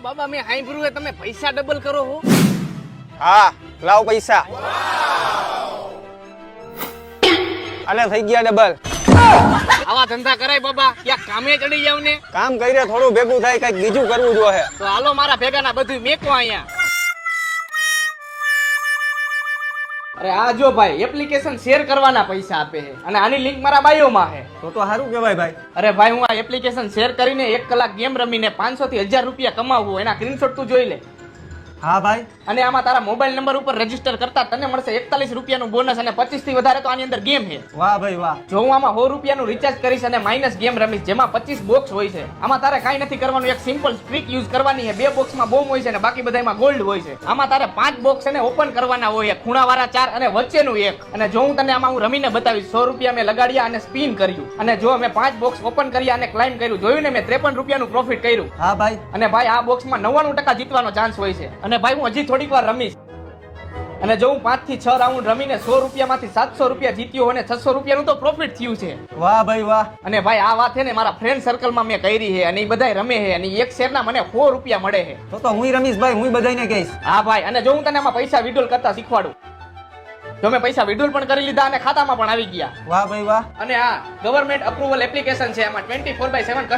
બાબા મેં સાંભળ્યું તમે પૈસા ડબલ કરો હો. હા લાવ પૈસા. અલે થઈ ગયા ડબલ. આવા ધંધા કરાય બાબા, ક્યાં કામે ચડી જાવ ને. કામ કરીને થોડું ભેગું થાય, કઈક બીજું કરવું જોઈએ. તો હાલો મારા ભેગા ના બધું મેકો અહીંયા. અરે આ જો ભાઈ એપ્લિકેશન શેર કરવાના પૈસા આપે છે અને આની લિંક મારા બાયો માં છે. તો સારું કહેવાય ભાઈ. અરે ભાઈ હું આ એપ્લિકેશન શેર કરીને 1 કલાક ગેમ રમીને 500 થી 1000 રૂપિયા કમાવું, એના સ્ક્રીનશોટ તું જોઈ લે. હા ભાઈ. અને આમાં તારા મોબાઈલ નંબર ઉપર રજીસ્ટર કરતા તને મળશે 41 રૂપિયાનું બોનસ અને 25 થી વધારે તો આની અંદર ગેમ છે. વાહ ભાઈ વાહ. જો હું આમાં 100 રૂપિયાનું રિચાર્જ કરીશ અને માઇનસ ગેમ રમીશ, જેમાં 25 બોક્સ હોય છે. આમાં તારે કાંઈ નથી કરવાનું, એક સિમ્પલ ટ્રીક યુઝ કરવાની છે. 2 બોક્સમાં બોમ્બ હોય છે અને બાકી બધામાં ગોલ્ડ હોય છે. આમાં તારે 5 બોક્સ એને ઓપન કરવાના હોય, ખૂણાવાળા 4 અને વચ્ચેનું 1. અને જો હું તને આમાં હું રમીને બતાવીશ, 100 રૂપિયા મેં લગાડ્યા અને સ્પિન કર્યું, અને જો મેં 5 બોક્સ ઓપન કર્યા અને ક્લાઇમ કર્યું, જોયું ને મેં 53 રૂપિયાનું પ્રોફિટ કર્યું. હા ભાઈ. અને ભાઈ આ બોક્સમાં 99% જીતવાનો ચાન્સ હોય છે. અને ભાઈ હું હજી થોડીક વાર રમીશ, અને જો હું 5 થી 6 રાઉન્ડ રમીને 100 રૂપિયામાંથી 700 રૂપિયા જીત્યો અને 600 રૂપિયાનું તો પ્રોફિટ થયું છે. વાહ ભાઈ વાહ. અને ભાઈ આ વાત છે ને મારા ફ્રેન્ડ સર્કલમાં મેં કરી છે અને એ બધાય રમે છે અને એક શેરના મને 4 રૂપિયા મળે છે. તો હું રમીશ ભાઈ, હું બધાને કહીશ. હા ભાઈ, અને જો હું તને આમાં પૈસા વિડ્રોલ કરતા શીખવાડું, જો મેં પૈસા વિડ્રોલ પણ કરી લીધા અને ખાતામાં પણ આવી ગયા. વાહ ભાઈ વાહ. અને આ ગવર્મેન્ટ અપ્રુવલ એપ્લિકેશન છે, આમાં 24/7